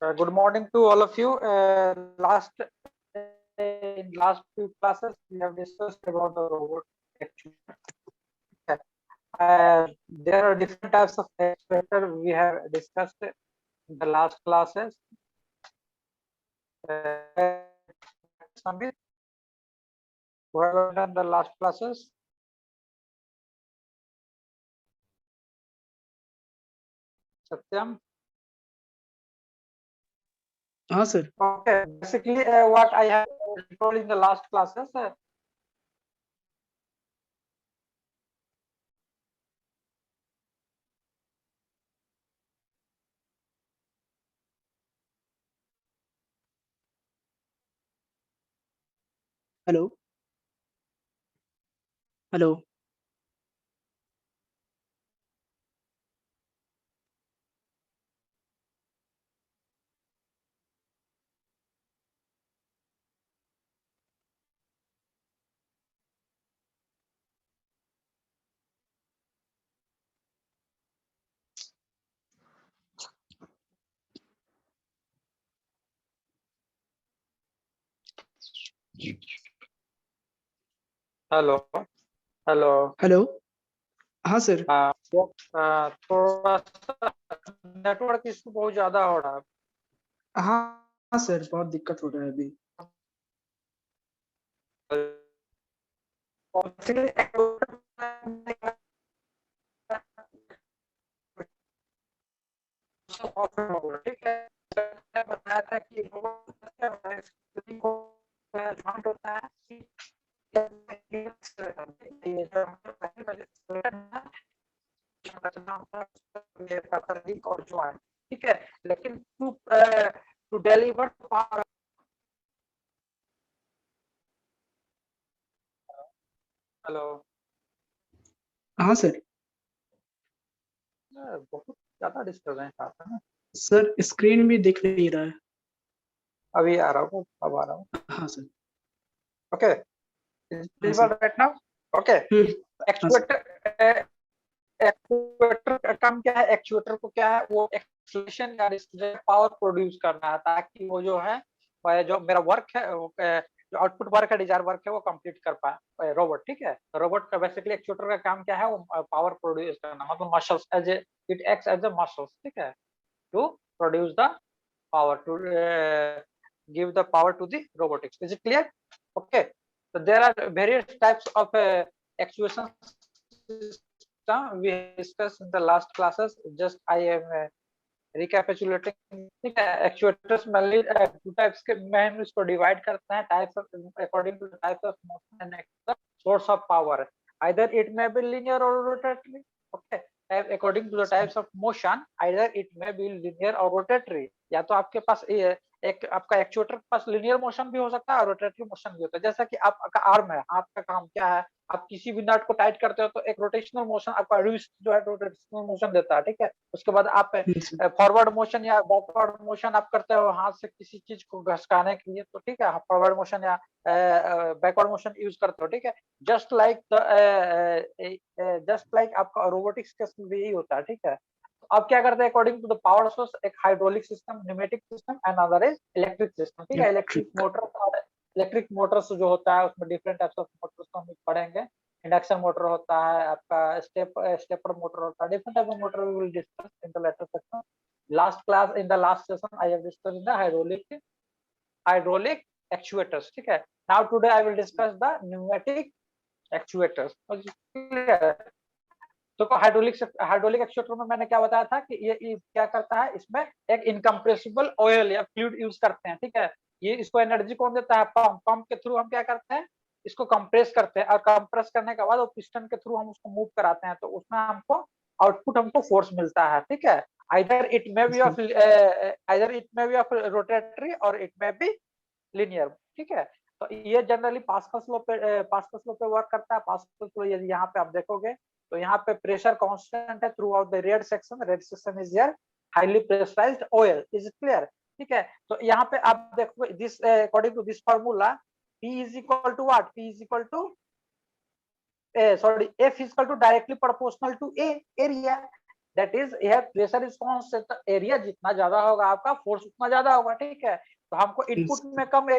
Good morning to all of you. In last few classes, we have discussed about the robot actuator. Okay. There are different types of actuator we have discussed in the last classes. Samir, who have done the last classes? Satyam. Sir. Okay. Basically, what I have told in the last classes. Hello. Hello. Hello hello hello. हाँ sir. थोड़ा सा network issue बहुत ज्यादा हो रहा है। हाँ sir, बहुत दिक्कत हो रहा है अभी। ठीक है, मैंने बताया था कि स्थिति को जॉइंट होता है और ज्वाइन, ठीक है, लेकिन टू डिलीवर पावर। हेलो। हाँ सर। बहुत ज्यादा डिस्टर्बेंस आता है। सर स्क्रीन भी दिख नहीं रहा है। अभी आ रहा हूँ, अब आ रहा हूँ। हाँ सर। ओके, हाँ सर। Right now. ओके, हाँ सर। एक्चुएटर का काम क्या है? एक्चुएटर को क्या है, वो एक्सलेशन या पावर प्रोड्यूस करना है, ताकि वो जो है जो मेरा वर्क है, जो आउटपुट वर्क है, डिजायर वर्क है, वो कंप्लीट कर पाए रोबोट। ठीक है, रोबोट का बेसिकली एक्चुएटर का काम क्या है? वो पावर प्रोड्यूस करना, मतलब muscles as a it acts as a muscles, ठीक है, to produce the power to give the power to the robotics. Is it clear? Okay, so there are various types of actuation system we discussed in the last classes. Just I am recapitulating. ठीक है, actuators mainly two types के में हम इसको divide करते हैं, types of according two types of motion and source of power, either it may B linear or rotatory. Okay, according to the types of motion, either it may be linear or rotatory. या तो आपके पास एक आपका actuator के पास linear motion भी हो सकता है और रोटेटरी मोशन भी होता है। जैसा कि आपका आर्म है, हाथ का काम क्या है? आप किसी भी नट को टाइट करते हो तो एक रोटेशनल मोशन आपका रिस्ट जो है रोटेशनल मोशन देता है, ठीक है। उसके बाद आप फॉरवर्ड मोशन या बैकवर्ड मोशन आप करते हो हाथ से किसी चीज को घसकाने के लिए, तो ठीक है, फॉरवर्ड मोशन या बैकवर्ड मोशन यूज करते हो, ठीक है। जस्ट लाइक आपका रोबोटिक्स के भी यही होता है, ठीक है। अब क्या करते हैं, according to the power source, एक hydraulic system, pneumatic system and other is electric system, ठीक है। इलेक्ट्रिक मोटर्स जो होता है उसमें डिफरेंट टाइप्स ऑफ मोटर्स को हम पढ़ेंगे। इंडक्शन मोटर होता है, आपका स्टेपर मोटर होता है, different type of motor we will discuss in the later section. Last class, in the last session I have discussed the hydraulic actuators, ठीक है। Now today I will discuss the pneumatic actuators. तो hydraulic actuator में मैंने क्या बताया था कि ये क्या करता है, इसमें एक इनकम्प्रेसिबल ऑयल या फ्लूइड यूज करते हैं, ठीक है। ये इसको एनर्जी कौन देता है? पंप के थ्रू हम क्या करते हैं, इसको कंप्रेस करते हैं, और कंप्रेस करने के बाद वो पिस्टन के थ्रू हम उसको मूव कराते हैं, तो उसमें हमको आउटपुट हमको फोर्स मिलता है, ठीक है। either it may be of rotatory और इट मे बी लिनियर, ठीक है। तो ये जनरली पास्कल लॉ पे वर्क करता है। पास्कल लॉ यदि यहाँ पे आप देखोगे तो यहाँ पे प्रेशर कांस्टेंट है throughout the red section is here highly pressurised oil. Is it clear? ठीक है, तो यहाँ पे आप देखोगे this according to this formula, P is equal to what? P is equal to F is equal to directly proportional to A area. That is यह pressure response से area जितना ज्यादा होगा आपका फोर्स उतना ज्यादा होगा, ठीक है। तो हमको इनपुट में कम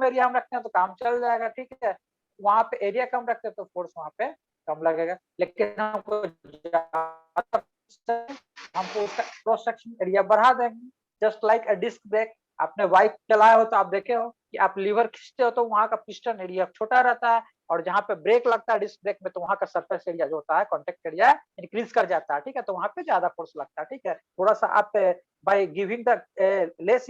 एरिया हम रखते हैं तो काम चल जाएगा, ठीक है। वहां पे एरिया कम रखते हैं तो फोर्स वहां पे कम लगेगा। लेकिन हमको उसका क्रॉस सेक्शन एरिया बढ़ा देंगे, just like a disc brake. आपने बाइक चलाया हो तो आप देखे हो कि आप लीवर खींचते हो तो वहां का पिस्टन एरिया छोटा रहता है, और जहां पे ब्रेक लगता है डिस्क ब्रेक में तो वहां का सरफेस एरिया जो होता है, कॉन्टेक्ट एरिया इंक्रीज कर जाता है, ठीक है। तो वहां पे ज्यादा फोर्स लगता है, ठीक है। थोड़ा सा आप by giving the less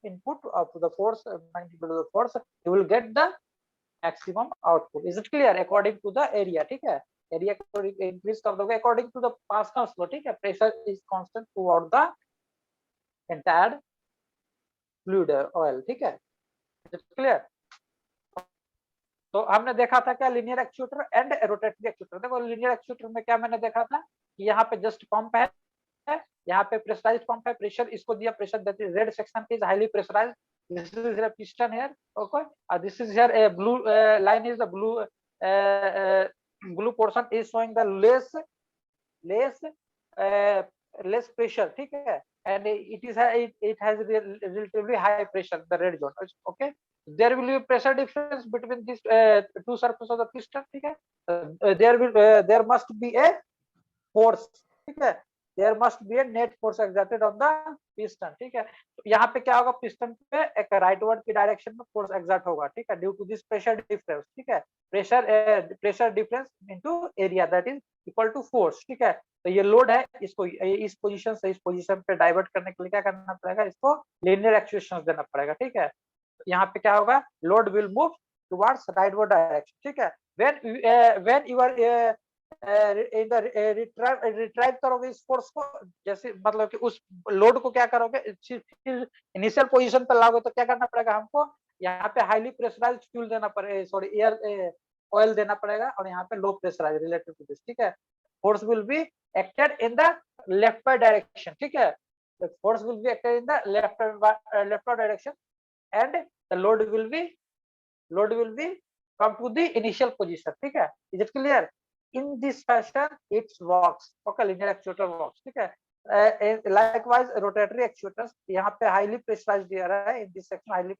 input to the force magnitude of the force, you will get the maximum output. Is it clear? According to the area, ठीक है। एरिया को इंक्रीज कर दोगे according to the Pascal's law, ठीक है। Pressure is constant throughout the entire fluid oil, ठीक है। Is it clear? तो हमने देखा था क्या, linear actuator and rotatory actuator. देखो लीनियर एक्चुएटर में क्या मैंने देखा था कि यहाँ पे जस्ट पंप है, यहाँ पे प्रेशराइज्ड पंप है, प्रेशर इसको दिया, pressure that is red section is highly pressurised, this is a piston here, okay, this is here a blue line is the blue portion is showing the less pressure, ठीक है, and it has relatively high pressure, the red zone, okay. There will be pressure difference between these two surfaces of the piston, ठीक है। there must be a force, ठीक है। there must be a net force exerted on the piston, ठीक है। तो यहाँ पे क्या होगा, पिस्टन पे एक राइटवर्ड की डायरेक्शन में फोर्स एक्सर्ट होगा, ठीक है, due to this pressure difference, ठीक है। Pressure difference into area that is equal to force, ठीक है। तो ये लोड है, इसको इस पोजीशन से इस पोजीशन पे डाइवर्ट करने के लिए क्या करना पड़ेगा, इसको लीनियर एक्चुएशन देना पड़ेगा, ठीक है। तो यहाँ पे क्या होगा, load will move towards rightward direction, ठीक है। when you are रिट्राइव करोगे इस फोर्स को, जैसे मतलब कि उस लोड को क्या करोगे, इनिशियल पोजीशन पर लाओगे तो क्या करना पड़ेगा हमको, यहाँ पे हाईली प्रेशराइज्ड फ्यूल देना पड़ेगा, सॉरी एयर ऑयल देना पड़ेगा, और यहाँ पे लो प्रेशराइज रिलेटेड टू दिस, ठीक है। Force will be acted in the left by direction, ठीक है। Force will be acted in the left direction and the load will be come to the initial position, ठीक है। Is it clear? In this fashion it works, okay, linear actuator works, ठीक है। Likewise rotatory actuators, यहाँ पे highly pressurized दिया रहा है, in this section highly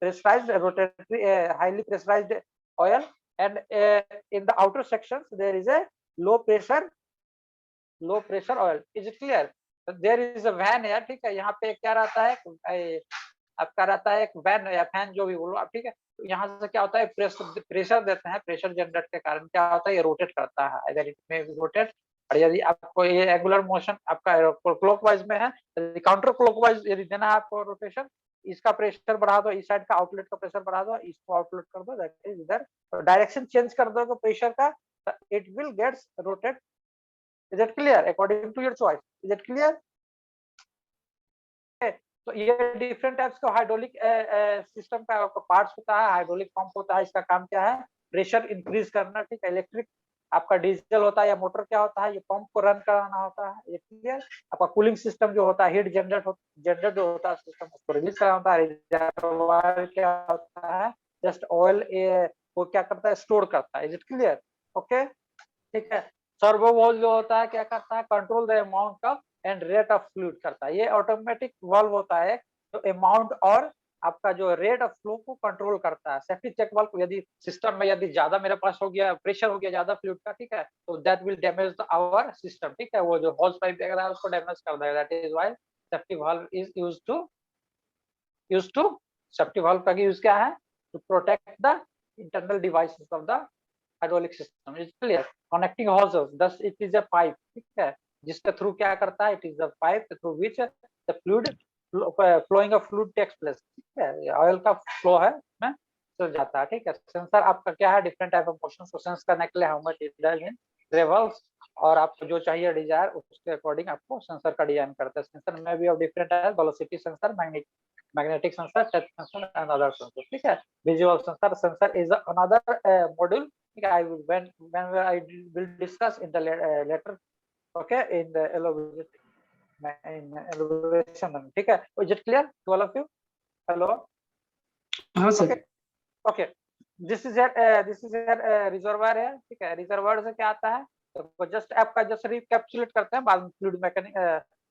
pressurized rotatory highly pressurized oil, and in the outer sections there is a low pressure oil. Is it clear? There is a van here, ठीक है। यहाँ पे क्या रहता है, आपका रहता है एक वैन या फैन जो भी बोलो आप, ठीक है। तो यहाँ से क्या होता है, प्रेशर देते हैं, प्रेशर जनरेट के कारण क्या होता है, ये रोटेट करता है, अगर इसमें रोटेट, और यदि आपको ये रेगुलर मोशन आपका क्लॉकवाइज में है, काउंटर क्लॉकवाइज यदि देना है आपको रोटेशन, इसका प्रेशर बढ़ा दो, इस साइड का आउटलेट का प्रेशर बढ़ा दो, इसको आउटलेट कर दो, दैट इज इधर डायरेक्शन चेंज कर दोगे प्रेशर का, it will gets rotate. Is it clear? According to your choice, is it clear? तो ये डिफरेंट टाइप्स का हाइड्रोलिक सिस्टम का पार्ट्स होता है, हाइड्रोलिक पंप होता है, इसका काम क्या है, प्रेशर इंक्रीज करना, ठीक है। इलेक्ट्रिक आपका डीजल होता है या मोटर क्या होता है, ये पंप को रन कराना होता है, ये क्लियर। आपका कूलिंग सिस्टम जो होता है, हीट जनरेट जो होता है सिस्टम, उसको रिलीज कराना होता है। रिजर्वायर क्या होता है, जस्ट ऑयल वो क्या करता है, स्टोर करता है। Is it clear? ओके, ठीक है। सर्वो वाल्व जो होता है क्या करता है, control the amount of and rate of fluid करता है। ये ऑटोमेटिक वाल्व होता है जो अमाउंट और आपका जो रेट ऑफ फ्लो को कंट्रोल करता है। सेफ्टी चेक वाल्व, यदि सिस्टम में यदि ज्यादा मेरे पास हो गया, प्रेशर हो गया ज्यादा फ्लूइड का, ठीक है, तो that will damage our system, ठीक है। वो जो हॉज पाइप वगैरह है उसको डैमेज कर देगा। That is why safety valve is used to safety valve का यूज क्या है, to protect the internal devices of the hydraulic system. Is clear? Connecting hoses, this it is a pipe, ठीक है, जिसके थ्रू क्या करता है, it is the pipe through which the fluid flowing of fluid takes place, ठीक है। Oil का flow है में चल जाता है, ठीक है। सेंसर आपका क्या है, डिफरेंट टाइप ऑफ मोशन को सेंस करने के लिए how much it does in travels, और आपको जो चाहिए डिजायर उसके अकॉर्डिंग आपको सेंसर का डिजाइन करता है। सेंसर में भी ऑफ डिफरेंट है, velocity sensor, magnetic sensor, touch sensor and other sensors, ठीक है। visual sensor is another module, ठीक है। I will when I will discuss in the later, okay, in the elaboration, ठीक है। Is it clear to all of you? Hello? हाँ sir. Okay, okay, this is a reservoir है, ठीक है। Reservoir से क्या आता है, तो जस्ट आपका जस्ट रिकैप्चुलेट करते हैं बाद में फ्लूइड मैकेनिक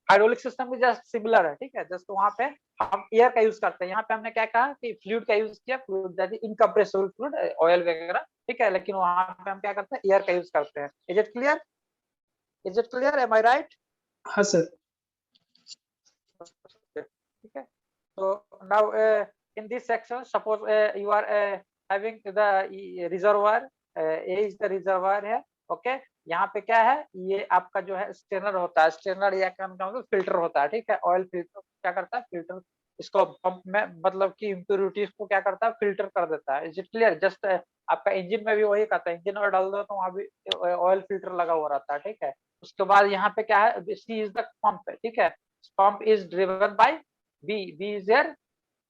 हाइड्रोलिक सिस्टम भी जस्ट सिमिलर है, ठीक है। जस्ट वहां पे हम एयर का यूज करते हैं, यहाँ पे हमने क्या कहा कि फ्लूइड का यूज किया, fluid that is incompressible fluid, oil वगैरह, ठीक है। लेकिन वहां पे हम क्या करते हैं, एयर का यूज करते हैं। Is it clear? Is it clear? Am I right? हाँ सर। ठीक है। So now in this section, suppose you are having the reservoir, A is the reservoir है, ओके। यहाँ पे क्या है, ये आपका जो है स्ट्रेनर होता है, स्ट्रेनर या क्या मतलब फिल्टर होता है, ठीक है। ऑयल फिल्टर क्या करता है, फिल्टर इसको पंप में मतलब कि इम्प्योरिटीज को क्या करता है, फिल्टर कर देता है। Is it clear? जस्ट आपका इंजन में भी वही करता है, इंजन और डाल दो तो वहाँ भी ऑयल फिल्टर लगा हुआ रहता है, ठीक है। उसके बाद यहाँ पे क्या है, सी इज द पंप है, ठीक है। Pump is driven by be is there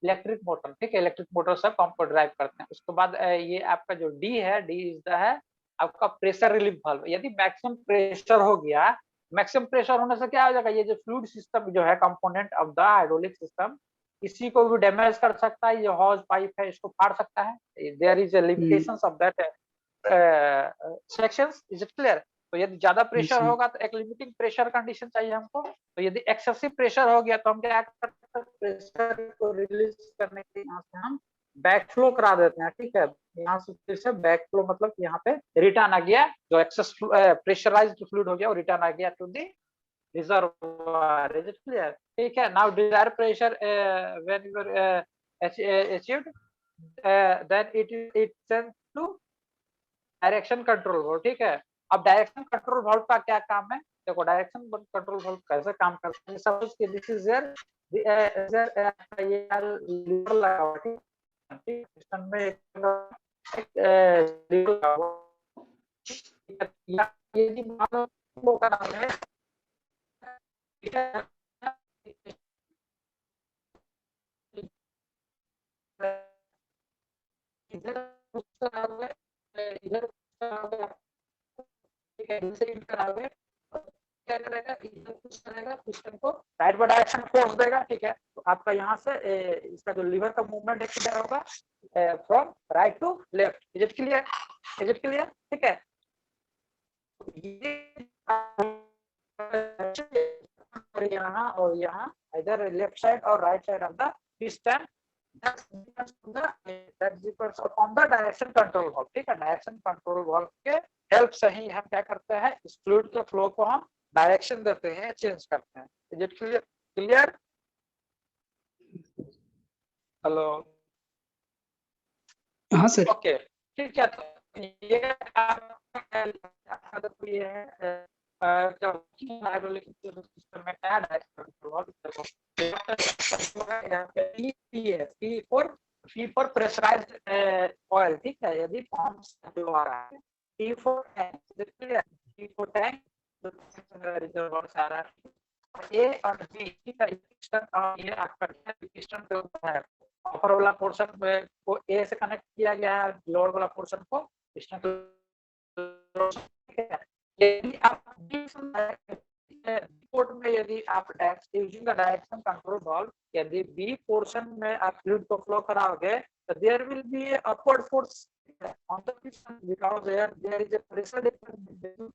electric motor, ठीक है। इलेक्ट्रिक मोटर से पंप को ड्राइव करते हैं। उसके बाद ये आपका जो डी है, डी इज द है आपका प्रेशर रिलीफ वाल्व। यदि मैक्सिमम प्रेशर हो गया, मैक्सिमम प्रेशर होने से क्या हो जाएगा, ये जो फ्लूइड सिस्टम जो है component of the hydraulic system, इसी को भी डैमेज कर सकता है। ये हॉज पाइप है, इसको फाड़ सकता है। There is a limitations of that sections. Is it clear? तो यदि ज्यादा प्रेशर जी। होगा तो एक लिमिटिंग प्रेशर कंडीशन चाहिए हमको। तो यदि एक्सेसिव प्रेशर हो गया तो हम क्या करते हैं, प्रेशर को रिलीज करने के लिए यहाँ से हम बैक फ्लो करा देते हैं, ठीक है। यहाँ से फिर से बैक फ्लो मतलब यहाँ पे रिटर्न आ गया, जो एक्सेस प्रेशराइज्ड फ्लूइड हो गया वो रिटर्न आ गया to the reservoir. Is it clear? ठीक है। Now desired pressure when you are achieved, then it sends to direction control valve, ठीक है। अब डायरेक्शन कंट्रोल वाल्व का क्या काम है, देखो डायरेक्शन कंट्रोल वाल्व कैसे काम करते हैं। सपोज कि दिस इज देयर लीवर लगा हुआ, ठीक है। सिस्टम में एक लीवर लगा हुआ, ये भी मान लो फ्लो का नाम है, ठीक है। इधर इधर ठीक है, इनसे कराओगे तो क्या करेगा, इधर पुश करेगा, पिस्टन को राइट बाय डायरेक्शन फोर्स देगा, ठीक है। तो आपका यहाँ से इसका जो लीवर का मूवमेंट है किधर होगा, from right to left. Is it clear? Is it clear? ठीक है। ये यहाँ और यहाँ इधर लेफ्ट साइड और right side of the piston on the direction control valve, ठीक है। डायरेक्शन कंट्रोल वाल्व के हेल्प से ही हम क्या करते हैं, इस फ्लूइड के फ्लो को हम डायरेक्शन देते हैं, चेंज करते हैं। Is it clear? Clear? Hello? हाँ सर। ओके, ठीक है। तो ये तो ये है जब हाइड्रोलिक सिस्टम में क्या डायरेक्शन कंट्रोल वाल्व यहाँ पे पी है, पी फॉर प्रेशराइज्ड ऑयल, ठीक है। यदि पंप से आ रहा है, P for tank, P for tank reservoir से आ रहा है। ए और बी, ठीक है। पिस्टन और ये आपका पिस्टन के ऊपर है, अपर वाला पोर्शन को ए से कनेक्ट किया गया है, लोअर वाला पोर्शन को पिस्टन, यदि आप पोर्ट में यदि आप using the direction control valve, यदि बी पोर्शन में आप फ्लूइड को फ्लो कराओगे तो there will be a upward force on the piston because there is a pressure difference between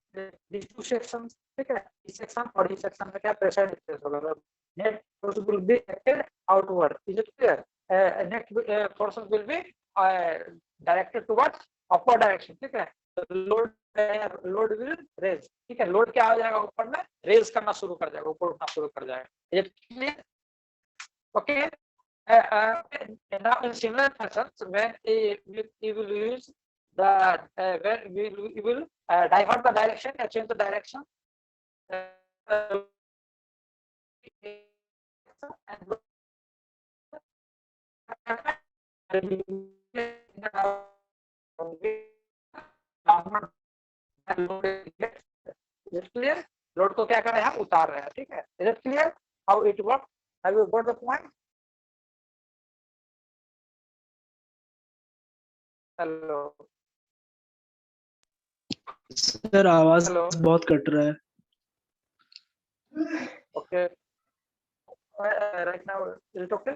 these two sections, ठीक है। इस सेक्शन और इस सेक्शन में क्या प्रेशर डिफरेंस होगा, net force will be acted outward. Is it clear? Net force will be directed towards upward direction, ठीक है। लोड विल रेज, ठीक है। लोड क्या हो जाएगा, ऊपर में रेज करना शुरू कर जाएगा, ऊपर उठना शुरू कर जाएगा। Okay. Now in similar fashion, when we will use the when we will divert the direction or change the direction, clear? Load को क्या कर रहे हैं, उतार रहे हैं, ठीक है। Is it clear how it work? Have you got the point? Hello? Sir आवाज हेलो? बहुत कट रहा है। Okay, right now is it okay?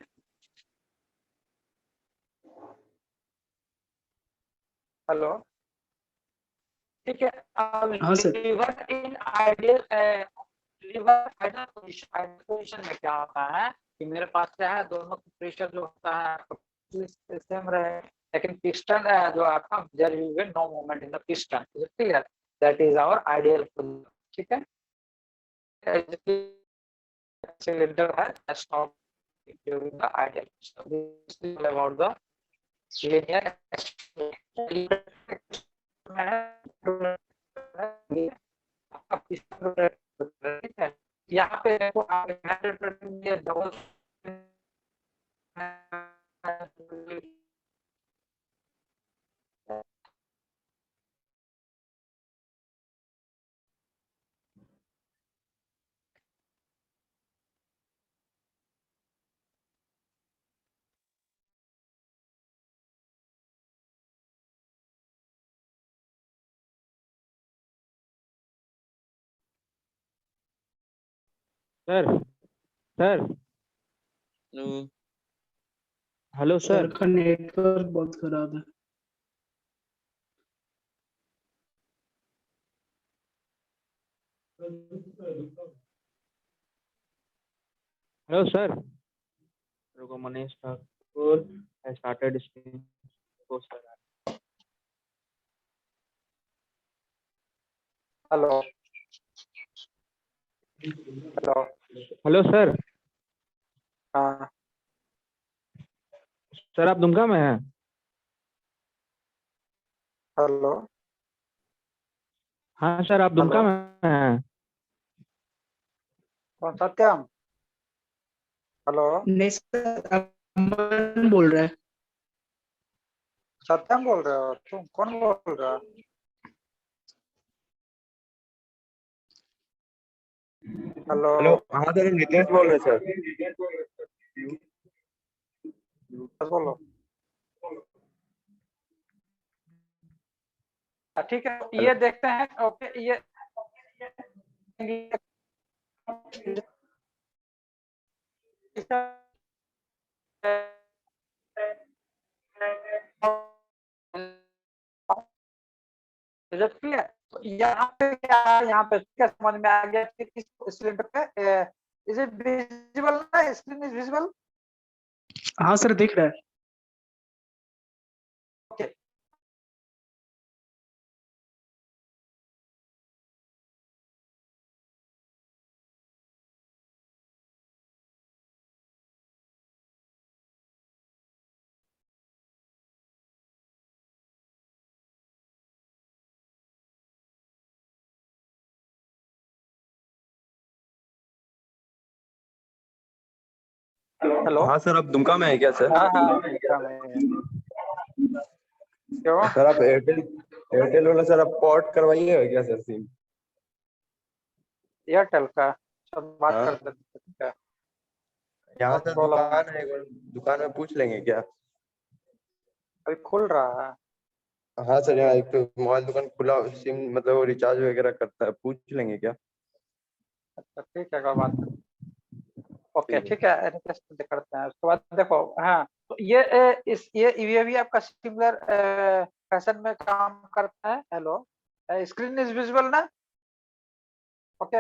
Hello? ठीक है। हाँ sir. Lever in ideal lever ideal position में क्या होता है कि मेरे पास क्या है, दोनों का प्रेशर जो होता है सेम रहे, लेकिन पिस्टन जो आपका there will be no movement in the piston, clear, that is our ideal position. ठीक है, cylinder has stopped during the ideal. So this is about the linear यहाँ पे देखो आप double sir sir hello sir sir. का network बहुत खराब है। Hello sir. रुको, Manish Thakur I started speaking. Oh, sir. Hello hello hello sir. हाँ सर आप दुमका में हैं? हेलो हाँ सर, आप दुमका हेलो में हैं? कौन सत्यम? हेलो नहीं सर, अमन बोल रहा है। सत्यम बोल रहे हो? तुम कौन बोल रहे हो? हेलो हेलो, हाँ सर, नितेश बोल रहे सर। बोलो। ठीक है, ये देखते हैं। ओके, ये यहाँ पे क्या है, यहाँ पे क्या समझ में आ गया कि इस सिलेंडर पे इज इट विजिबल ना, स्क्रीन इज विजिबल? हाँ सर, दिख रहा है। Okay hello. हाँ सर, आप दुमका में है क्या सर? हाँ हाँ क्यों? सर आप एयरटेल एयरटेल वाला सर, आप पोर्ट करवाइए क्या सर सिम? एयरटेल का सब बात हाँ, करते थे, ठीक है। यहाँ और सर बोलो, दुकान है, एक बार दुकान में पूछ लेंगे क्या? अभी खुल रहा है? हाँ सर, यहाँ एक तो मोबाइल दुकान खुला, सिम मतलब वो रिचार्ज वगैरह करता है, पूछ लेंगे क्या? अच्छा ठीक है, कोई बात नहीं। ओके ठीक है। ठीक है, रिक्वेस्ट करते हैं। उसके बाद देखो, हाँ तो ये भी आपका सिमिलर फैशन में काम करता है। हेलो, स्क्रीन इज विजिबल ना? ओके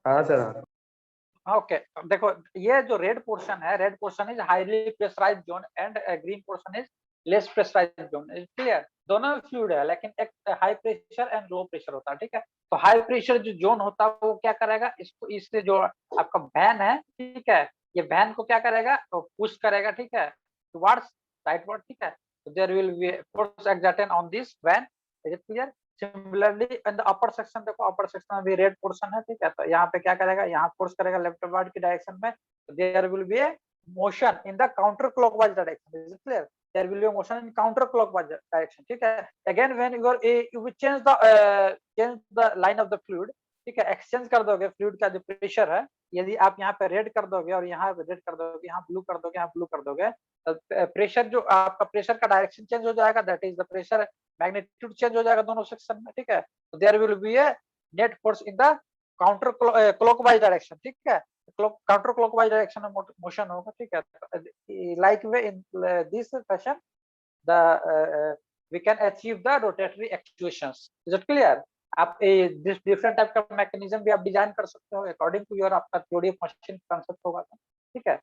हाँ सर, हाँ। ओके, अब देखो ये जो रेड पोर्शन है, red portion is highly pressurised zone and green portion is less pressurised zone, is clear. दोनों फ्लूइड है, लेकिन एक high pressure and low pressure होता है, ठीक है। तो हाई प्रेशर जो जोन होता है वो क्या करेगा, इसको इससे जो आपका वैन है, ठीक है, ये वैन को क्या करेगा, तो पुश करेगा, ठीक है, टुवर्ड्स राइटवर्ड, ठीक है। तो there will be force exerted on this vane, is it clear. Similarly in the upper section, देखो अपर सेक्शन में भी रेड पोर्शन है, ठीक है। तो यहाँ पे क्या करेगा, यहाँ फोर्स करेगा लेफ्टवर्ड की डायरेक्शन में, there will be a motion in the counter clockwise direction, is it clear. There will be a motion in counter clockwise direction, ठीक है। Again when you will change the line of the fluid, ठीक है, exchange कर दोगे fluid का जो pressure है। यदि आप यहाँ पे रेड कर दोगे और यहाँ पे रेड कर दोगे, यहाँ ब्लू कर दोगे, यहाँ ब्लू कर दोगे, प्रेशर जो आपका प्रेशर का डायरेक्शन चेंज हो जाएगा, that is the pressure magnitude change हो जाएगा दोनों सेक्शन में, ठीक है। There will be a net force in the counter clockwise direction, ठीक है। काउंटर क्लॉकवाइज डायरेक्शन में मोशन होगा, ठीक है। Like way in this fashion the we can achieve the rotatory actuations. Is it clear? आप दिस डिफरेंट टाइप का mechanism भी आप डिजाइन कर सकते हो अकॉर्डिंग टू योर आपका थ्योरी ऑफ मशीन कांसेप्ट होगा तो, ठीक है।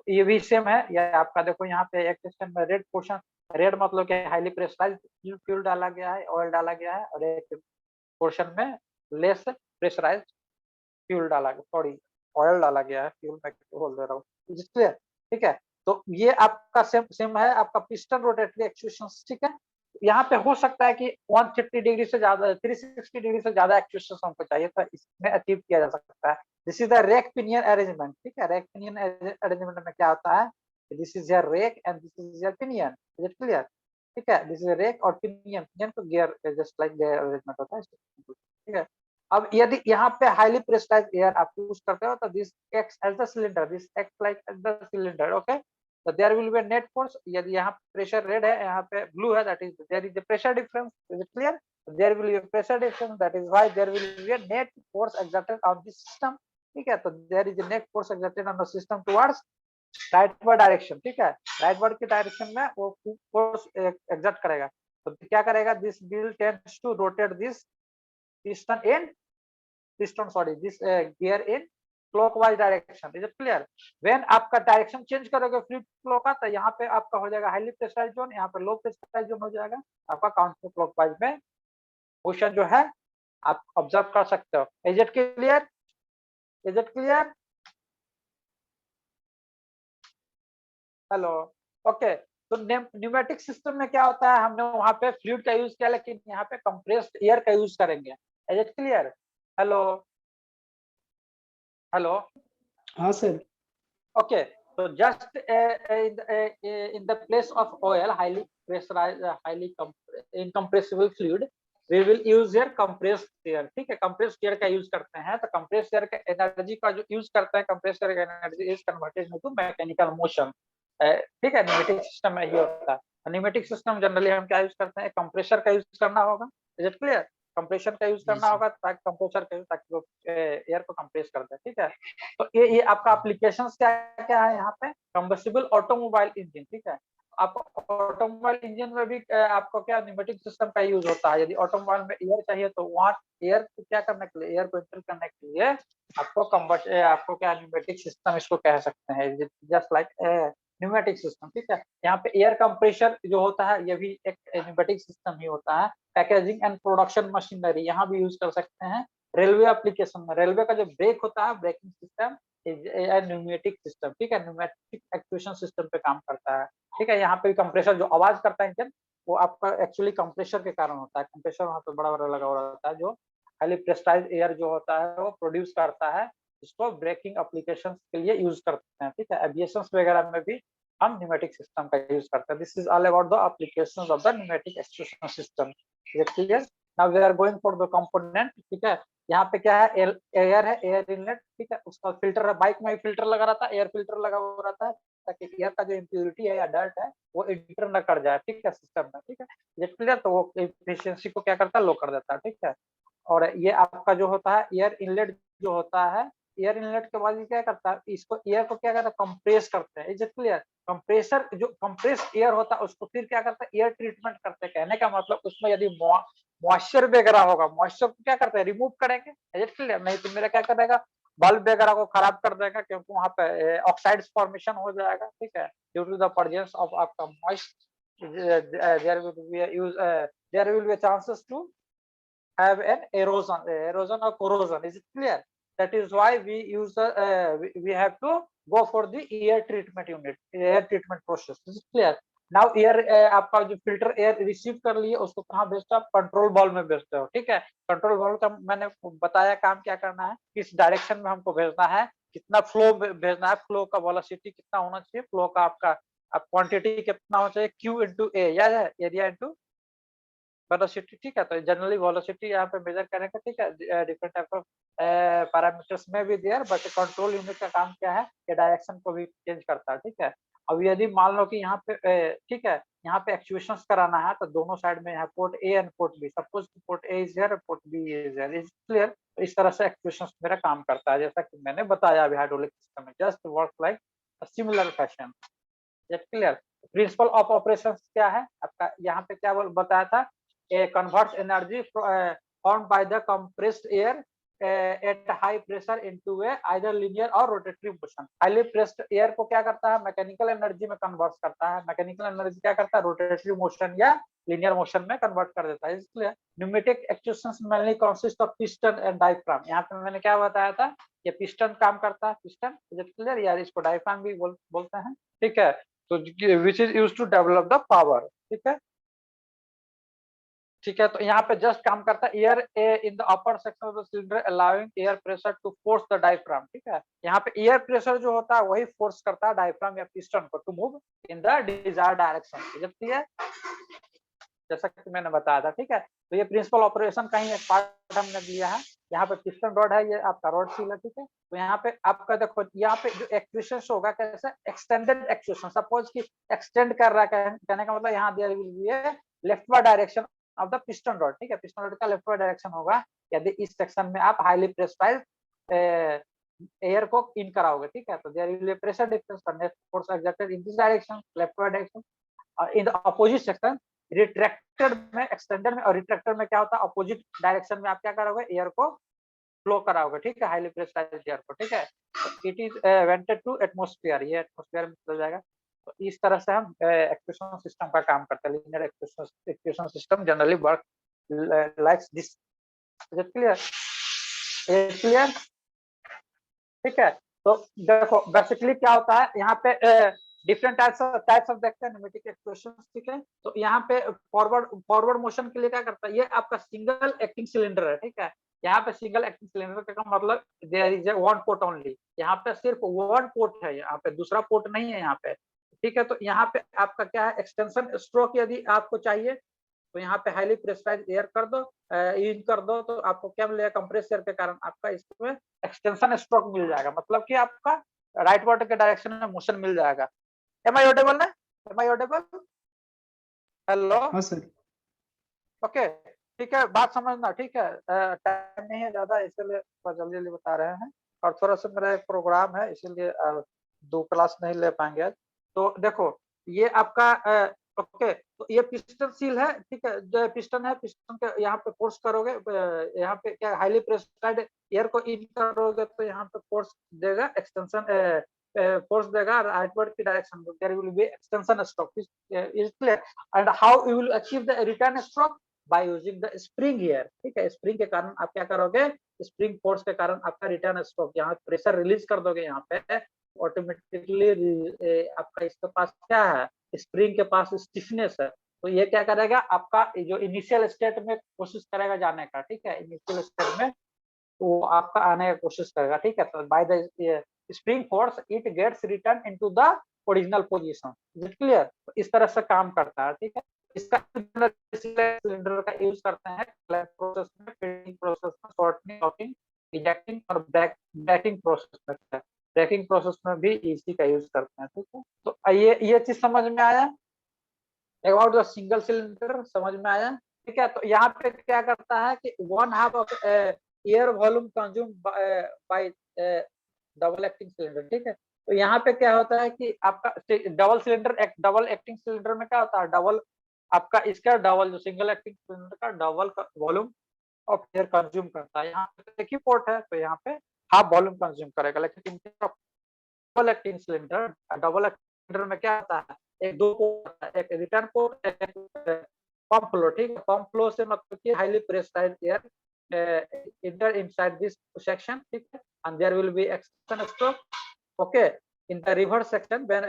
ये भी सेम है, ये आपका देखो यहाँ पे एक सेक्शन में रेड पोर्शन, रेड मतलब कि हाईली प्रेशराइज्ड फ्यूल डाला गया है, ऑयल डाला गया है, और एक पोर्शन में लेस प्रेशराइज्ड फ्यूल डाला गया, सॉरी ऑयल डाला गया है, फ्यूल मैं बोल दे रहा हूँ, ठीक है। तो ये आपका सेम है आपका पिस्टन रोटेटरी एक्चुएशंस, ठीक है। यहाँ पे हो सकता है कि 130 डिग्री से ज्यादा 360 डिग्री से ज्यादा एक्चुएशंस हमको चाहिए, तो इसमें अचीव किया जा सकता है। This is the rack pinion arrangement, ठीक है। रेक पिनियन अरेंजमेंट में क्या होता है, this is your rack and this is your pinion, is it clear, ठीक है। दिस इज रेक और पिनियन, पिनियन तो gear just like gear arrangement होता है, ठीक है। अब यदि यहाँ पे हाईली प्रेशराइज्ड एयर आप यूज करते हो तो this acts as the cylinder, this acts like the cylinder, okay. So there will be a net force. यदि यहाँ प्रेशर रेड है, यहाँ पे ब्लू है, that is there is a pressure difference. Is it clear? There will be a pressure difference. That is why there will be a net force exerted on the system. ठीक है, तो there is a net force exerted on the system towards rightward direction. ठीक है, rightward की direction में वो force exert करेगा। तो क्या करेगा? This wheel tends to rotate this this gear in clockwise direction. Is it clear? When आपका डायरेक्शन चेंज करोगे फ्लूइड फ्लो का, तो यहाँ पे आपका हो जाएगा हाईली प्रेशराइज्ड जोन, यहाँ पे लो प्रेशराइज्ड जोन हो जाएगा, आपका काउंटर क्लॉकवाइज में मोशन जो है आप ऑब्जर्व कर सकते हो। Is it clear? Is it clear? Hello, okay. तो न्यूमेटिक सिस्टम में क्या होता है, हमने वहां पे फ्लूइड का यूज किया, लेकिन यहाँ पे कंप्रेस्ड एयर का यूज करेंगे। Is it clear? Hello, hello, हाँ sir. okay, so just in the place of oil, highly pressurized, incompressible fluid, we will use here compressed air, ठीक है। compressed air का यूज करते हैं, तो compressed air का एनर्जी का जो यूज करते हैं, compressed air का energy is converted into mechanical motion, ठीक है। न्यूमेटिक सिस्टम में ये होता है। न्यूमेटिक सिस्टम जनरली हम क्या यूज करते हैं, कंप्रेसर का यूज करना होगा। Is it clear? कंप्रेसर का यूज करना होगा ताकि कंप्रेसर का यूज ताकि वो एयर को कंप्रेस कर दे, ठीक है। तो ये आपका एप्लीकेशंस क्या क्या है यहाँ पे, कंबस्टिबल ऑटोमोबाइल इंजन, ठीक है। आप ऑटोमोबाइल इंजन में भी आपको क्या न्यूमेटिक सिस्टम का यूज होता है। यदि ऑटोमोबाइल में एयर चाहिए तो वहाँ एयर को क्या करने के लिए, एयर को इंटर करने के लिए आपको क्या न्यूमेटिक सिस्टम इसको कह सकते हैं, जस्ट लाइक न्यूमेटिक सिस्टम, ठीक है। यहाँ पे एयर कंप्रेशर जो होता है ये भी एक न्यूमेटिक सिस्टम ही होता है। पैकेजिंग एंड प्रोडक्शन मशीनरी यहाँ भी यूज कर सकते हैं। रेलवे एप्लीकेशन में रेलवे का जो ब्रेक होता है, ब्रेकिंग सिस्टम न्यूमेटिक सिस्टम, ठीक है, न्यूमेटिक एक्चुएशन सिस्टम पे काम करता है, ठीक है। यहाँ पे कंप्रेसर जो आवाज करता है इंजन, वो आपका एक्चुअली कंप्रेसर के कारण होता है। कंप्रेसर वहाँ पे बड़ा बड़ा लगा हुआ रहता है, जो हाईली प्रेशराइज्ड एयर जो होता है वो प्रोड्यूस करता है, इसको ब्रेकिंग एप्लीकेशंस के लिए यूज करते हैं, ठीक है। एविएशन वगैरह में भी हम न्यूमेटिक सिस्टम का यूज करते हैं। This is all about the applications of the pneumatic actuation system. Clear? Now we are going for the component, ठीक है। यहाँ पे क्या है, एयर है, एयर इनलेट, ठीक है। उसका फिल्टर है, बाइक में फिल्टर लगा रहता है, एयर फिल्टर लगा हुआ रहता है, ताकि एयर का जो इम्प्योरिटी है या डर्ट है वो इंटर न कर जाए, ठीक है, सिस्टम में, ठीक है। ये क्लियर? तो वो एफिशिएंसी को क्या करता है, लो कर देता है, ठीक है। और ये आपका जो होता है एयर इनलेट जो होता है, एयर इनलेट के बाद ये क्या करता है, इसको एयर को क्या करता है, कंप्रेस करते हैं। Is it clear? कंप्रेसर जो कंप्रेस एयर होता है उसको फिर क्या करता है, एयर ट्रीटमेंट करते हैं। कहने का मतलब उसमें यदि मॉइस्चर वगैरह होगा, मॉइस्चर को क्या करते हैं, रिमूव करेंगे। Is it clear? नहीं तो मेरा क्या करेगा, बल्ब वगैरह को खराब कर देगा, क्योंकि वहाँ पे ऑक्साइड्स फॉर्मेशन हो जाएगा, ठीक है, due to the presence of आपका moist there will be chances to have an erosion or corrosion. Is it clear? That is why we use we have to go for the air treatment unit, air treatment process. Is it clear? Now air आपका जो filter air receive कर लिए उसको कहाँ भेजते हो, control ball में भेजते हो, ठीक है। कंट्रोल बॉल का मैंने बताया काम क्या करना है, किस डायरेक्शन में हमको भेजना है, कितना फ्लो भेजना है, फ्लो का वेलोसिटी कितना होना चाहिए, फ्लो का आपका क्वांटिटी कितना होना चाहिए, Q इंटू ए, याद है, एरिया इंटू वेलोसिटी, ठीक है। तो जनरली वेलोसिटी यहाँ पे मेजर करेंगे, ठीक है। डिफरेंट टाइप ऑफ पैरामीटर्स में भी देयर, बट कंट्रोल यूनिट का काम क्या है, ये डायरेक्शन को भी चेंज करता है, ठीक है। अब यदि मान लो कि यहाँ पे ठीक है, यहाँ पे एक्चुएशंस कराना है, तो दोनों साइड में है port A and port B. Suppose port A is here, port B is here. Is clear? तो इस तरह से एक्चुएशंस मेरा काम करता है, जैसा कि मैंने बताया अभी हाइड्रोलिक सिस्टम में, just work like similar fashion. Clear? Principle of operation क्या है आपका, यहाँ पे क्या बताया था, converts energy formed by the compressed air at high pressure into a either linear or rotatory motion। highly pressed air को क्या करता है, मैकेनिकल एनर्जी में कन्वर्ट करता है, मैकेनिकल एनर्जी क्या करता है, रोटेटरी मोशन या लिनियर मोशन में कन्वर्ट कर देता है। इसलिए pneumatic actuations mainly consist of piston and diaphragm. यहाँ पे मैंने क्या बताया था, ये पिस्टन काम करता है, पिस्टन क्लियर यार, इसको डायफ्राम भी बोलते हैं, ठीक है। तो which is used to develop the power, ठीक है, ठीक है। तो यहाँ पे जस्ट काम करता है air in the upper section of the cylinder allowing air pressure to force the diaphragm, ठीक है। यहाँ पे एयर प्रेशर जो होता है वही फोर्स करता है डायफ्राम या पिस्टन को to move in the desired direction, जब क्लियर, जैसा कि मैंने बताया था, ठीक है। तो ये प्रिंसिपल ऑपरेशन का ही एक पार्ट हमने दिया है। यहाँ पे पिस्टन रॉड है, ये आपका रॉड सील है, ठीक है। तो यहाँ पे आपका देखो, यहाँ पे जो एक्चुएशन होगा कैसे, एक्सटेंडेड एक्चुएशन, सपोज कि एक्सटेंड कर रहा है, कहने का मतलब यहाँ there will be a leftward direction of the piston rod, ठीक है। पिस्टन रॉड का लेफ्टवर्ड डायरेक्शन होगा यदि इस सेक्शन में आप हाईली प्रेशराइज्ड एयर को इन कराओगे, ठीक है। तो there will be pressure difference और net force exerted in this direction, leftward direction. In the opposite section, retracted में, एक्सटेंडेड में और रिट्रैक्टेड में क्या होता है, अपोजिट डायरेक्शन में आप क्या करोगे, एयर को फ्लो कराओगे, ठीक है, हाईली प्रेशराइज्ड एयर को, ठीक है। It is vented to atmosphere, ये एटमॉस्फेयर में चला जाएगा। तो इस तरह से हम एक्चुएशन सिस्टम का काम करते हैं। Linear actuation system generally work like this, clear, clear, ठीक है। तो देखो बेसिकली क्या होता है यहाँ पे, डिफरेंट टाइप्स ऑफ देखते हैं न्यूमेटिक एक्चुएशन, ठीक है। तो यहाँ पे फॉरवर्ड मोशन के लिए क्या करता है, ये आपका सिंगल एक्टिंग सिलेंडर है, ठीक है। यहाँ पे सिंगल एक्टिंग सिलेंडर का मतलब there is one port only, यहाँ पे सिर्फ वन पोर्ट है, यहाँ पे दूसरा पोर्ट नहीं है यहाँ पे, ठीक है। तो यहाँ पे आपका क्या है, एक्सटेंशन स्ट्रोक यदि आपको चाहिए तो यहाँ पे हाईली प्रेशराइज्ड एयर कर दो, इन कर दो, तो आपको क्या मिलेगा, कंप्रेस एयर के कारण आपका इसमें एक्सटेंशन स्ट्रोक मिल जाएगा, मतलब कि आपका राइट वाटर के डायरेक्शन में मोशन मिल जाएगा। एम आई ऑडिबल ना, एम आई ऑडिबल, हेलो, हाँ सर। ओके, ठीक है, बात समझना, ठीक है। टाइम नहीं है ज्यादा, इसलिए जल्दी जल्दी बता रहे हैं, और थोड़ा सा मेरा एक प्रोग्राम है, इसीलिए 2 क्लास नहीं ले पाएंगे आज। तो देखो ये आपका ओके, तो ये पिस्टन सील है, ठीक है, जो पिस्टन है, पिस्टन के यहाँ पे फोर्स करोगे, यहाँ पे क्या हाईली प्रेशराइज्ड एयर को इन करोगे तो यहाँ पे फोर्स देगा, एक्सटेंशन फोर्स देगा राइटवर्ड की direction, there will be extension stroke, is clear. And how you will achieve the return stroke, by using the spring here, ठीक है। स्प्रिंग के कारण आप क्या करोगे, स्प्रिंग फोर्स के कारण आपका रिटर्न स्ट्रोक, यहाँ प्रेशर रिलीज कर दोगे, यहाँ पे ऑटोमेटिकली आपका इसके पास क्या है, स्प्रिंग के पास स्टिफनेस है, तो ये क्या करेगा, आपका जो इनिशियल स्टेट में कोशिश करेगा जाने का, ठीक है, इनिशियल स्टेट में वो आपका आने की कोशिश करेगा, ठीक है। तो by the spring force it gets return into the original position, is it clear. तो इस तरह से काम करता है, ठीक है। इसका सिलेंडर का यूज करते हैं प्रोसेस में, फिटिंग प्रोसेस में, शॉर्टनिंग, लॉकिंग, इजेक्टिंग और ब्रेकिंग प्रोसेस में, ब्रेकिंग प्रोसेस में भी इसी का यूज करते हैं, ठीक है। तो ये चीज समझ में आया, अबाउट द सिंगल सिलेंडर समझ में आया, ठीक है। तो यहाँ पे क्या करता है कि 1/2 of air volume consume by double acting cylinder, ठीक है। तो यहाँ पे क्या होता है कि आपका double cylinder, double acting cylinder में क्या होता है, डबल आपका इसका डबल, जो सिंगल एक्टिंग सिलेंडर का double volume of air consume करता है। यहाँ पे एक ही पोर्ट है तो यहाँ पे हाफ वॉल्यूम कंज्यूम करेगा, लेकिन double acting cylinder, double acting cylinder में क्या होता है, एक दो पोर्ट, एक रिटर्न पोर्ट, एक पंप फ्लो, ठीक है। पंप फ्लो से मतलब कि highly pressurised air enter inside this section, ठीक है, and there will be extension stroke, okay। In the reverse section, when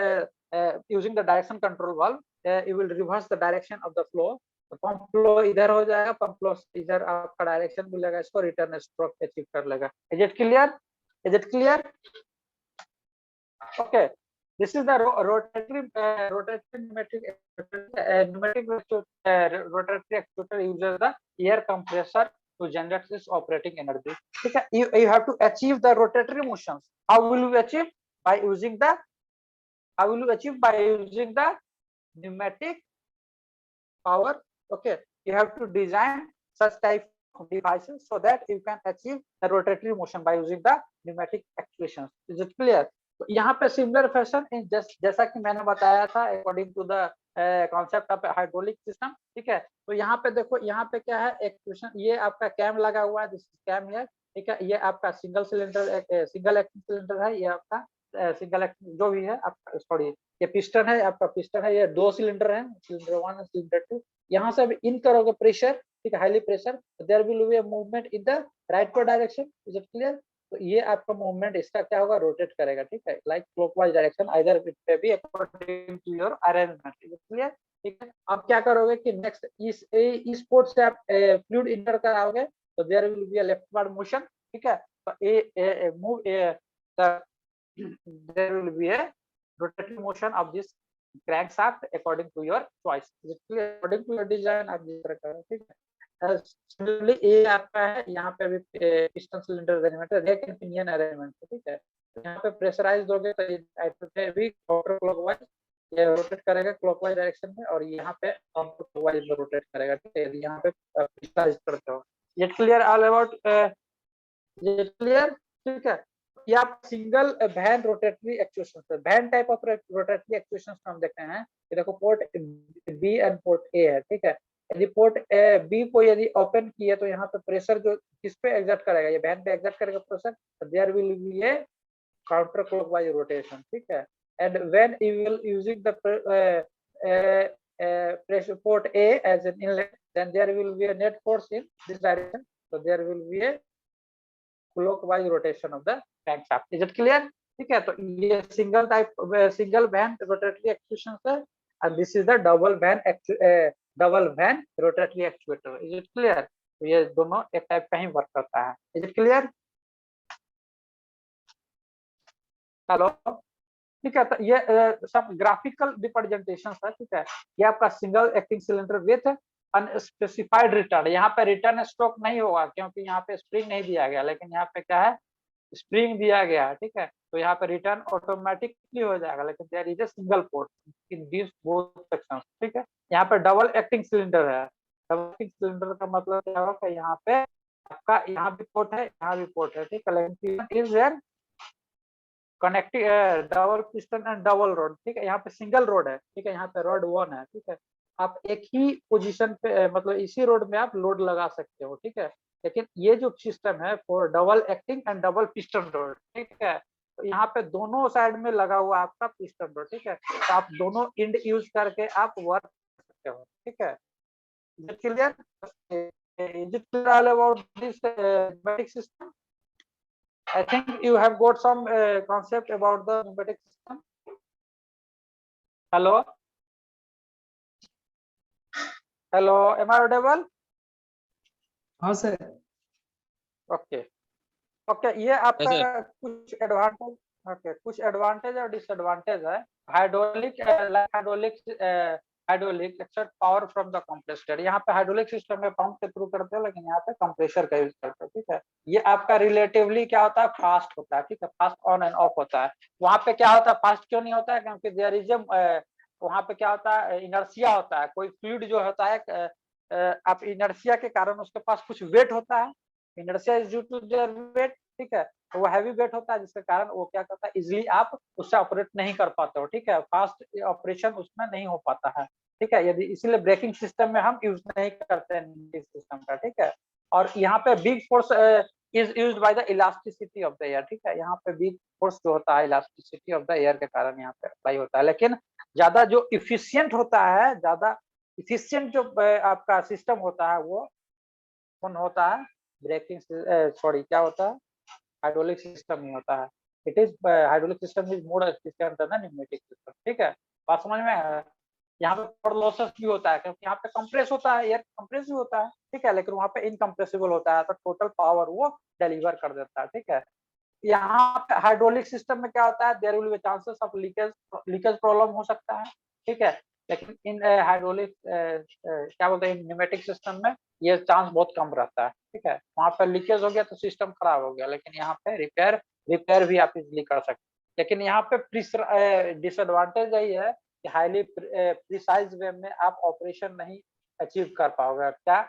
using the direction control valve, you will reverse the direction of the flow, तो pump flow इधर हो जाएगा, pump flow इधर आपका direction मिलेगा, इसको रिटर्न स्ट्रोक अचीव कर लेगा। Is it clear, is it clear, okay. This is the rotatory pneumatic rotatory actuator uses the air compressor to generate this operating energy, ठीक है। You have to achieve the rotatory motions. How will you achieve? By using the, how will you achieve? By using the pneumatic power, okay। You have to design such type of devices so that you can achieve the rotatory motion by using the pneumatic actuations, is it clear। तो यहाँ पे similar fashion इन जैसा कि मैंने बताया था according to the concept of hydraulic system, ठीक है। तो यहाँ पे देखो, यहाँ पे क्या है, एक क्वेश्चन, ये आपका कैम लगा हुआ है, दिस कैम है, ठीक है। ये आपका single cylinder, single acting cylinder है, ये आपका सिंगल एक्टिंग जो भी है आपका, सॉरी ये पिस्टन है, आपका पिस्टन है, ये 2 सिलेंडर है, सिलेंडर 1 और सिलेंडर 2। यहाँ से अब इन करोगे प्रेशर, ठीक है, highly pressure, there will be a movement in the rightward direction, is it clear. तो ये आपका मूवमेंट इसका क्या होगा, रोटेट करेगा, ठीक है, like clockwise direction, either it may be according to your arrangement, is it clear, ठीक है। अब क्या करोगे कि नेक्स्ट इस पोर्ट से आप फ्लूइड इंटर कराओगे, तो there will be a leftward motion, ठीक है। तो a move there will be a rotating motion of this crankshaft according to your choice, according to your design आप जिस तरह करो, ठीक है। सिमिलरली ये आपका है, यहाँ पे भी पिस्टन सिलेंडर अरेंजमेंट है, रेक एंड पिनियन अरेंजमेंट, ठीक है। यहाँ पे प्रेशराइज दोगे तो ये भी काउंटर क्लॉकवाइज ये रोटेट करेगा क्लॉकवाइज डायरेक्शन में, और यहाँ पे काउंटर क्लॉकवाइज में रोटेट करेगा, ठीक है। यहाँ पे प्रेशराइज करते हो। ये क्लियर ऑल अबाउट, ये क्लियर, ठीक है। या single vane rotatory actuation, vane type of rotatory actuation हम देखते हैं। ये देखो port B and port A है, ठीक है। यदि पोर्ट बी को यदि ओपन किए तो यहाँ पे प्रेशर जो किस पे एग्जर्ट करेगा, ये वैन पे एग्जर्ट करेगा pressure, there will be a counter clockwise rotation, ठीक है। And when you will using the pressure port A as an inlet, then there will be a net force in this direction, so there will be a clockwise rotation of the crankshaft, is it clear, ठीक है। तो ये single type, single vane rotatory actuation है, and this is the double van rotatory actuator, is it clear। तो ये दोनों एक type का ही वर्क करता है, is it clear। हेलो, ठीक है। तो ये सब ग्राफिकल रिप्रेजेंटेशन है, ठीक है। ये आपका single acting cylinder with unspecified return, यहाँ पे रिटर्न स्ट्रोक नहीं होगा क्योंकि यहाँ पे स्प्रिंग नहीं दिया गया, लेकिन यहाँ पे क्या है, स्प्रिंग दिया गया है, ठीक है। तो यहाँ पे रिटर्न ऑटोमेटिकली हो जाएगा, लेकिन there is a single port in this both sections, ठीक है। यहाँ पे डबल एक्टिंग सिलेंडर है। डबल एक्टिंग सिलेंडर का मतलब क्या होगा, यहाँ पे आपका यहाँ भी पोर्ट है, यहाँ भी पोर्ट है, ठीक है, लेकिन is there connecting double piston and double rod, ठीक है। यहाँ पे सिंगल रोड है, ठीक है, यहाँ पे रोड 1 है, ठीक है। आप एक ही पोजीशन पे मतलब इसी रोड में आप लोड लगा सकते हो, ठीक है। लेकिन ये जो सिस्टम है for double acting and double piston road, ठीक है, तो यहाँ पे दोनों साइड में लगा हुआ आपका पिस्टन रोड, ठीक है। तो आप दोनों इंड यूज करके आप वर्क कर सकते हो, ठीक है। Clear, is it clear all about this pneumatic system? I think you have got some concept about the pneumatic system. Hello, hello, am I audible? हाँ सर। Okay, okay, ये आपका कुछ एडवांटेज, okay, कुछ एडवांटेज और disadvantage है। Hydraulic extract power from the compressor. यहाँ पे hydraulic system में पंप के थ्रू करते हो, लेकिन यहाँ पे कंप्रेसर का यूज करते हो, ठीक है। ये आपका रिलेटिवली क्या होता है, फास्ट होता है, ठीक है, फास्ट ऑन एंड ऑफ होता है। वहाँ पे क्या होता है, फास्ट क्यों नहीं होता है, क्योंकि देयर इज वहाँ पे क्या होता है, इनर्शिया होता है। कोई फ्लूइड जो होता है, आप इनर्शिया के कारण उसके पास कुछ वेट होता है, inertia is due to their weight, ठीक है। तो वो हैवी वेट होता है, जिसके कारण वो क्या करता है, इजिली आप उससे ऑपरेट नहीं कर पाते हो, ठीक है, फास्ट ऑपरेशन उसमें नहीं हो पाता है, ठीक है। यदि इसीलिए ब्रेकिंग सिस्टम में हम यूज नहीं करते हैं इस सिस्टम का, ठीक है। और यहाँ पे big force is used by the elasticity of the air, ठीक है। यहाँ पे बिग फोर्स जो होता है इलास्टिसिटी ऑफ द एयर के कारण यहाँ पे अप्लाई होता है। लेकिन ज्यादा जो इफिशियंट होता है, ज्यादा इफिशियंट जो आपका सिस्टम होता है वो कौन होता है, ब्रेकिंग सॉरी क्या होता है, हाइड्रोलिक सिस्टम ही होता है। It is hydraulic system is more efficient then pneumatic system, ठीक है। बात समझ में है। यहाँ पे पावर लॉसेस भी होता है क्योंकि यहाँ पे कंप्रेस होता है, एयर कंप्रेस भी होता है, ठीक है, लेकिन वहाँ पे इनकम्प्रेसिबल होता है, तो टोटल पावर वो डिलीवर कर देता है, ठीक है। यहाँ पे हाइड्रोलिक सिस्टम में क्या होता है, there will be chances of leakage problem हो सकता है, ठीक है। लेकिन इन हाइड्रोलिक क्या बोलते हैं, न्यूमेटिक सिस्टम में ये चांस बहुत कम रहता है, ठीक है। वहाँ पर लीकेज हो गया तो सिस्टम खराब हो गया, लेकिन यहाँ पे रिपेयर भी आप इजिली कर सकते हैं। लेकिन यहाँ पे डिसएडवांटेज यही है कि हाईली प्रिसाइज वे में आप ऑपरेशन नहीं अचीव कर पाओगे। क्या